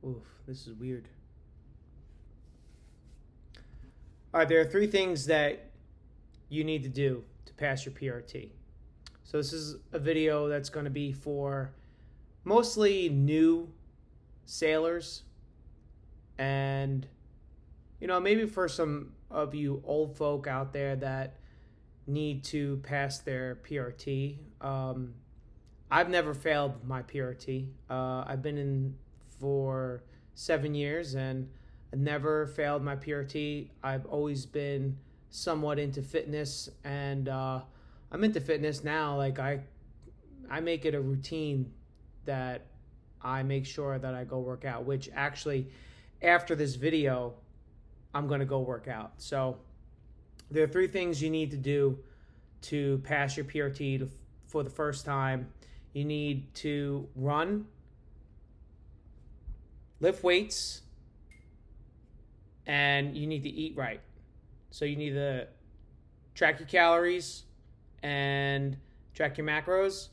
Oof, this is weird. All right, there are 3 things that you need to do to pass your PRT. So this is a video that's going to be for mostly new sailors and, maybe for some of you old folk out there that need to pass their PRT. I've never failed my PRT. I've been in for 7 years and I never failed my PRT. I've always been somewhat into fitness, and I'm into fitness now. Like I make it a routine that I make sure that I go work out, which actually after this video, I'm going to go work out. So there are 3 things you need to do to pass your PRT for the first time. You need to run, lift weights, and you need to eat right. So you need to track your calories and track your macros.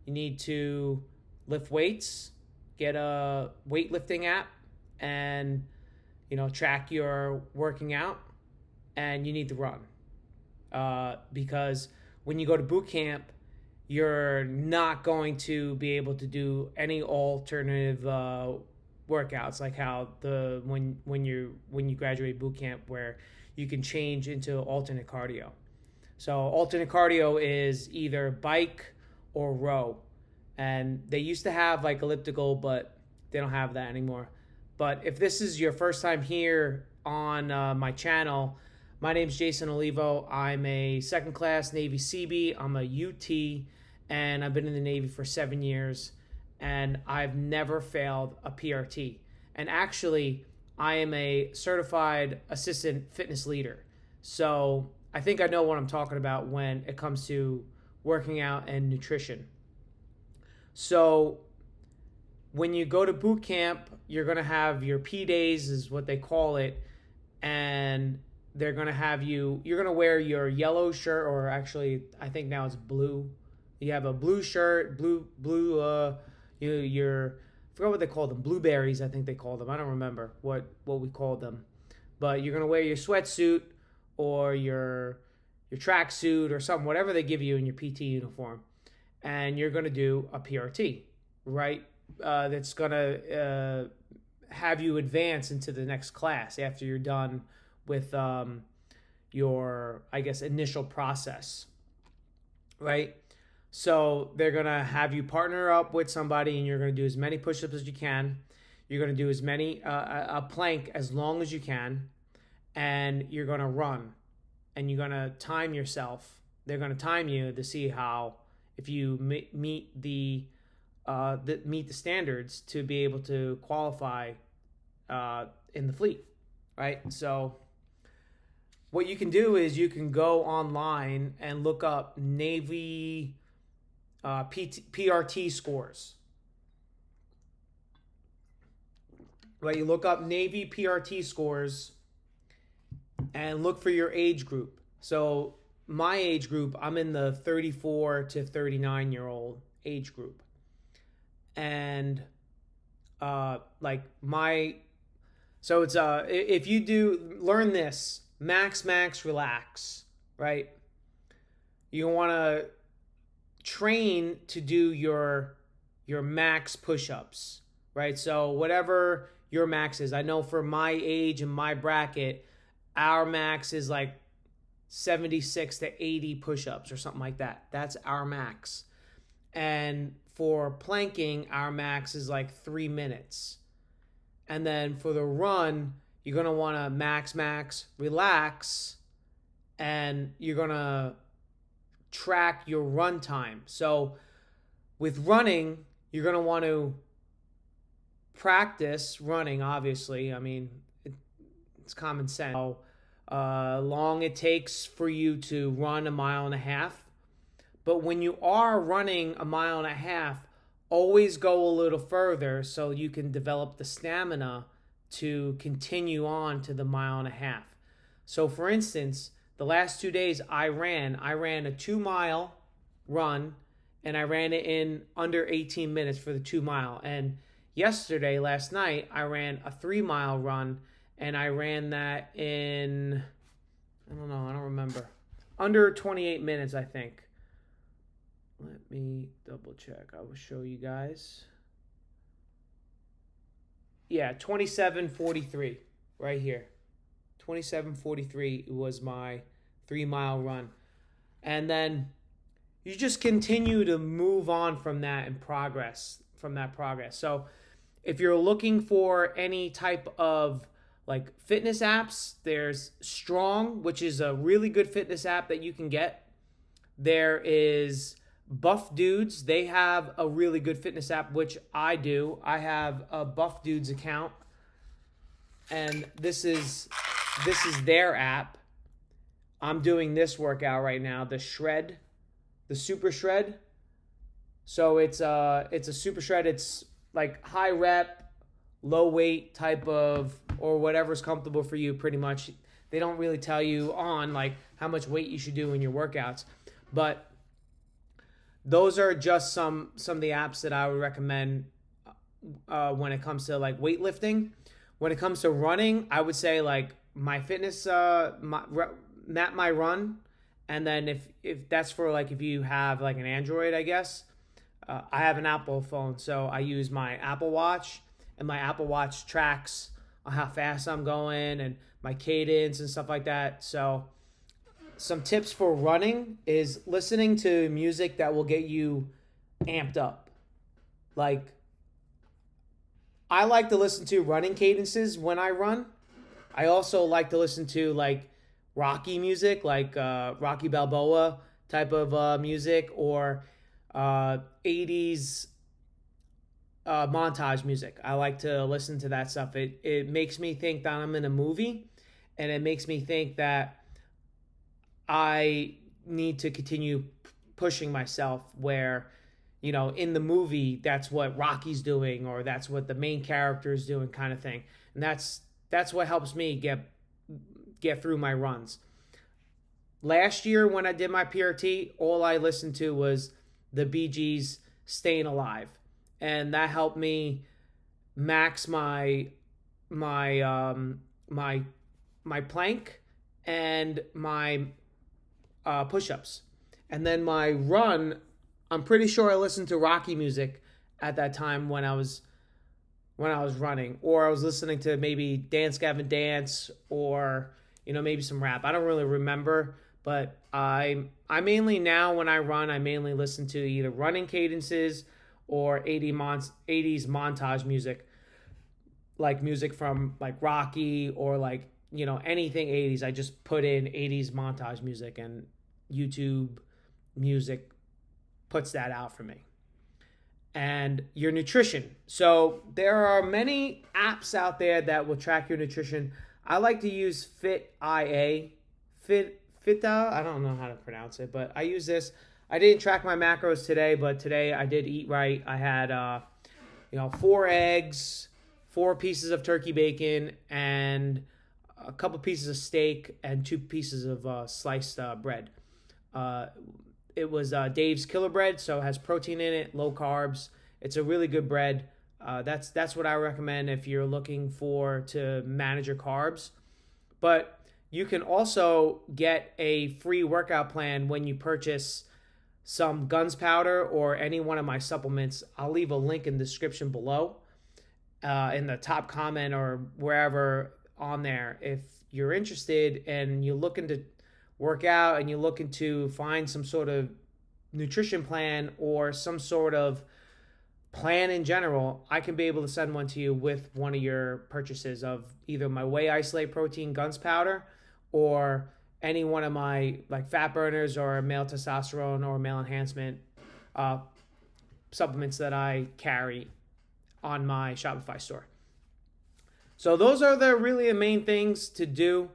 You need to lift weights, get a weightlifting app, and track your working out. And you need to run because when you go to boot camp, you're not going to be able to do any alternative workouts like how when you graduate boot camp, where you can change into alternate cardio. So alternate cardio is either bike or row, and they used to have like elliptical, but they don't have that anymore. But if this is your first time here on my channel, my name's Jason Olivo. I'm a second class Navy Seabee. I'm a UT, and I've been in the Navy for 7 years, and I've never failed a PRT. And actually, I am a certified assistant fitness leader. So I think I know what I'm talking about when it comes to working out and nutrition. So when you go to boot camp, you're going to have your P days is what they call it. And they're going to have you're going to wear your yellow shirt, or actually I think now it's blue. You have a blue shirt, I forgot what they call them, blueberries I think they call them. I don't remember what we called them. But you're going to wear your sweatsuit or your tracksuit or something, whatever they give you in your PT uniform. And you're going to do a PRT, right? That's going to have you advance into the next class after you're done with your, I guess, initial process, right? So they're going to have you partner up with somebody, and you're going to do as many push-ups as you can. You're going to do as many, a plank as long as you can, and you're going to run, and you're going to time yourself. They're going to time you to see if you meet the standards to be able to qualify in the fleet, right? So what you can do is you can go online and look up Navy PRT scores. Right, you look up Navy PRT scores and look for your age group. So my age group, I'm in the 34 to 39-year-old age group. And so it's if you learn this, max, relax, right? You want to train to do your max push-ups, right? So whatever your max is. I know for my age and my bracket, our max is like 76 to 80 push-ups or something like that. That's our max. And for planking, our max is like 3 minutes. And then for the run, you're going to want to max, relax, and you're going to track your run time. So with running, you're going to want to practice running, obviously. I mean, it's common sense. How long it takes for you to run 1.5 miles. But when you are running 1.5 miles, always go a little further so you can develop the stamina to continue on to the 1.5 miles. So for instance, the last 2 days I ran a 2-mile run, and I ran it in under 18 minutes for the 2 mile. And yesterday, last night, I ran a 3 mile run, and I ran that in, I don't know, I don't remember, under 28 minutes, I think. Let me double check. I will show you guys. Yeah, 27:43 right here. 27:43 was my 3 mile run. And then you just continue to move on from that and progress from that progress. So if you're looking for any type of like fitness apps, there's Strong, which is a really good fitness app that you can get. There is Buff Dudes. They have a really good fitness app, which I do. I have a Buff Dudes account, and this is their app. I'm doing this workout right now, the Super Shred. So it's a Super Shred. It's like high rep, low weight type of, or whatever's comfortable for you, pretty much. They don't really tell you on like how much weight you should do in your workouts, but those are just some of the apps that I would recommend when it comes to like weightlifting. When it comes to running, I would say like My Fitness, Map My Run, and then if that's for like if you have like an Android, I guess. I have an Apple phone, so I use my Apple Watch, and my Apple Watch tracks how fast I'm going and my cadence and stuff like that. So some tips for running is listening to music that will get you amped up. Like, I like to listen to running cadences when I run. I also like to listen to like Rocky music, like Rocky Balboa type of music, or 80s montage music. I like to listen to that stuff. It makes me think that I'm in a movie, and it makes me think that I need to continue pushing myself, where, you know, in the movie, that's what Rocky's doing, or that's what the main character is doing, kind of thing. And that's what helps me get through my runs. Last year when I did my PRT, all I listened to was the Bee Gees' Staying Alive. And that helped me max my plank and my push-ups. And then my run, I'm pretty sure I listened to Rocky music at that time when I was running, or I was listening to maybe Dance Gavin Dance, or, you know, maybe some rap. I don't really remember, but I mainly now when I run, I mainly listen to either running cadences or 80s montage music, like music from like Rocky, or like, you know, anything 80s. I just put in 80s montage music, and YouTube Music puts that out for me. And your nutrition. So there are many apps out there that will track your nutrition. I like to use Fita. I don't know how to pronounce it, but I use this. I didn't track my macros today, but today I did eat right. I had 4 eggs, 4 pieces of turkey bacon, and a couple pieces of steak, and 2 pieces of sliced bread. It was Dave's Killer Bread, so it has protein in it, low carbs. It's a really good bread. That's what I recommend if you're looking to manage your carbs. But you can also get a free workout plan when you purchase some Guns powder or any one of my supplements. I'll leave a link in the description below, in the top comment or wherever on there. If you're interested and you're looking to work out and you're looking to find some sort of nutrition plan or some sort of plan in general, I can be able to send one to you with one of your purchases of either my Whey Isolate Protein Guns powder, or any one of my like fat burners or male testosterone or male enhancement supplements that I carry on my Shopify store. So those are really the main things to do.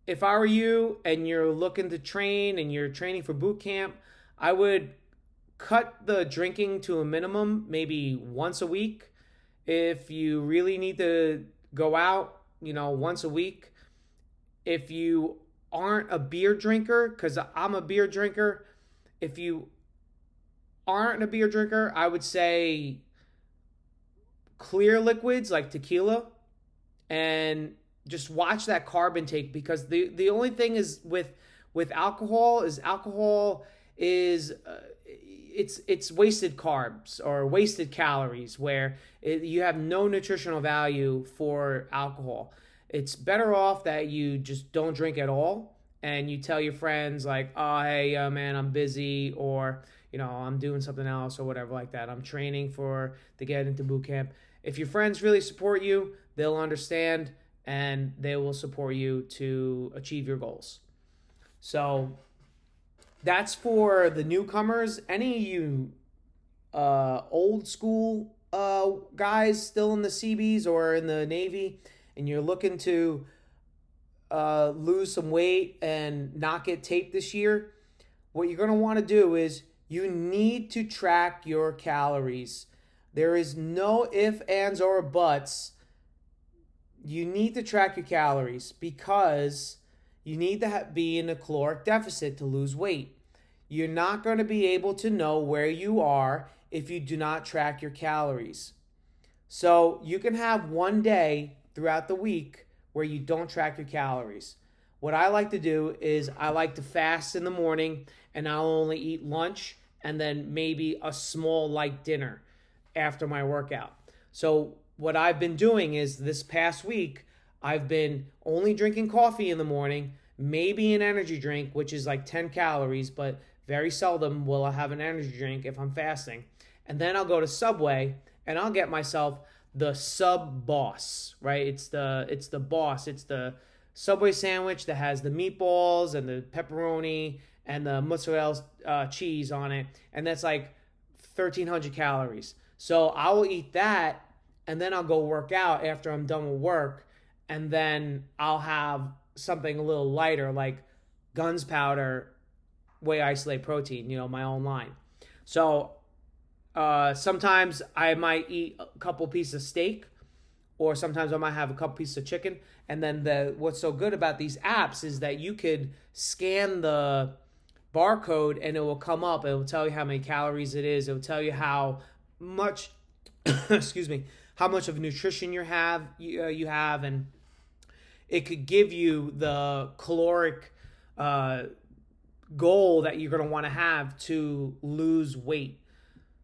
If I were you and you're looking to train and you're training for boot camp, I would cut the drinking to a minimum, maybe once a week. If you really need to go out, once a week. If you aren't a beer drinker, because I'm a beer drinker, if you aren't a beer drinker, I would say clear liquids like tequila, and just watch that carb intake, because the only thing is with alcohol is it's wasted carbs or wasted calories, where you have no nutritional value for alcohol. It's better off that you just don't drink at all, and you tell your friends like, oh, hey, man, I'm busy, or I'm doing something else, or whatever like that. I'm training to get into boot camp. If your friends really support you, they'll understand, and they will support you to achieve your goals. So that's for the newcomers. Any of you old school guys still in the Seabees or in the Navy, and you're looking to lose some weight and not get taped this year, what you're going to want to do is you need to track your calories. There is no ifs, ands, or buts. You need to track your calories, because you need to be in a caloric deficit to lose weight. You're not going to be able to know where you are if you do not track your calories. So you can have one day throughout the week where you don't track your calories. What I like to do is I like to fast in the morning, and I'll only eat lunch and then maybe a small light dinner after my workout. So what I've been doing is this past week, I've been only drinking coffee in the morning, maybe an energy drink, which is like 10 calories, but very seldom will I have an energy drink if I'm fasting. And then I'll go to Subway and I'll get myself the Sub Boss, right? It's the Boss. It's the Subway sandwich that has the meatballs and the pepperoni and the mozzarella cheese on it. And that's like 1,300 calories. So I will eat that, and then I'll go work out after I'm done with work. And then I'll have something a little lighter, like Guns Powder Whey Isolate Protein, my own line. So sometimes I might eat a couple pieces of steak, or sometimes I might have a couple pieces of chicken. And then what's so good about these apps is that you could scan the barcode and it will come up. It will tell you how many calories it is. It will tell you how much, excuse me, how much of nutrition you have, and it could give you the caloric goal that you're going to want to have to lose weight.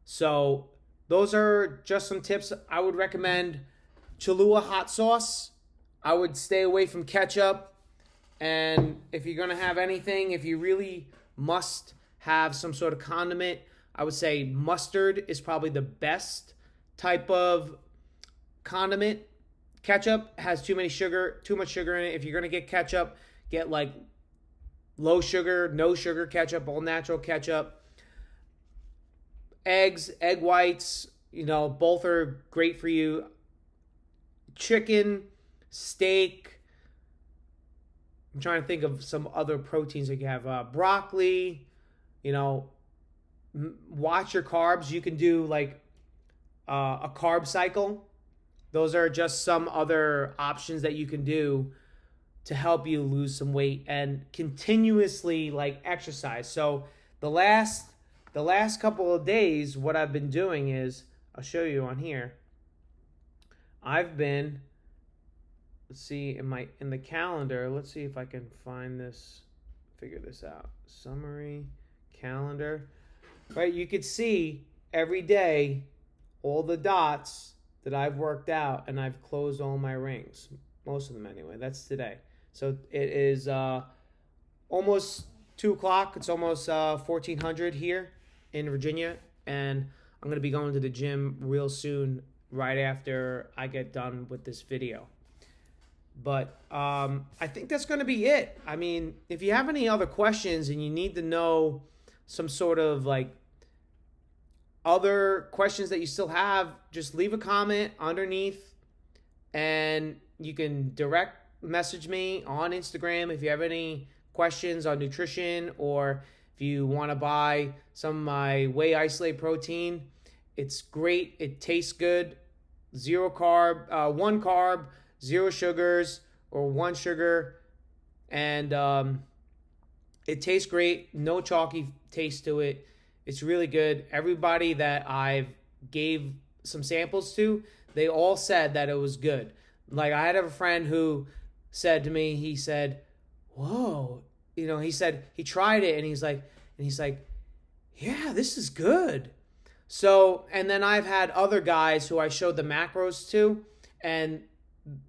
So those are just some tips. I would recommend Cholula hot sauce. I would stay away from ketchup. And if you're going to have anything, if you really must have some sort of condiment, I would say mustard is probably the best type of condiment. Ketchup has too much sugar in it. If you're going to get ketchup, get like low sugar, no sugar ketchup, all natural ketchup. Eggs, egg whites, both are great for you. Chicken, steak. I'm trying to think of some other proteins that you have. Broccoli, watch your carbs. You can do like a carb cycle. Those are just some other options that you can do to help you lose some weight and continuously like exercise. So the last couple of days, what I've been doing is, I'll show you on here. I've been, let's see, in the calendar, let's see if I can figure this out. Summary, calendar. Right, you could see every day all the dots that I've worked out, and I've closed all my rings. Most of them anyway. That's today. So it is almost 2 o'clock. It's almost 1400 here in Virginia, and I'm going to be going to the gym real soon, right after I get done with this video. But I think that's going to be it. I mean, if you have any other questions and you need to know some sort of like other questions that you still have, just leave a comment underneath, and you can direct message me on Instagram if you have any questions on nutrition, or if you want to buy some of my Whey Isolate Protein. It's great. It tastes good. 1 carb, 0 sugars, or 1 sugar, and it tastes great. No chalky taste to it. It's really good. Everybody that I've gave some samples to, They all said that it was good. Like, I had a friend who said to me, he said, whoa, he said he tried it, and he's like, yeah, this is good. So, and then I've had other guys who I showed the macros to, and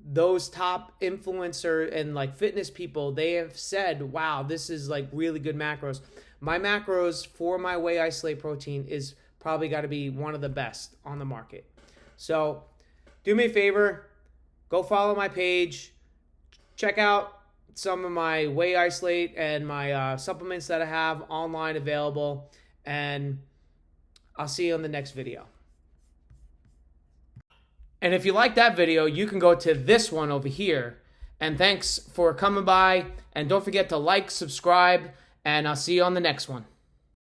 those top influencer and like fitness people, they have said, wow, this is like really good macros. My macros for my whey isolate protein is probably got to be one of the best on the market. So do me a favor, go follow my page, check out some of my whey isolate and my supplements that I have online available, and I'll see you on the next video. And if you like that video, you can go to this one over here. And thanks for coming by. And don't forget to like, subscribe, and I'll see you on the next one.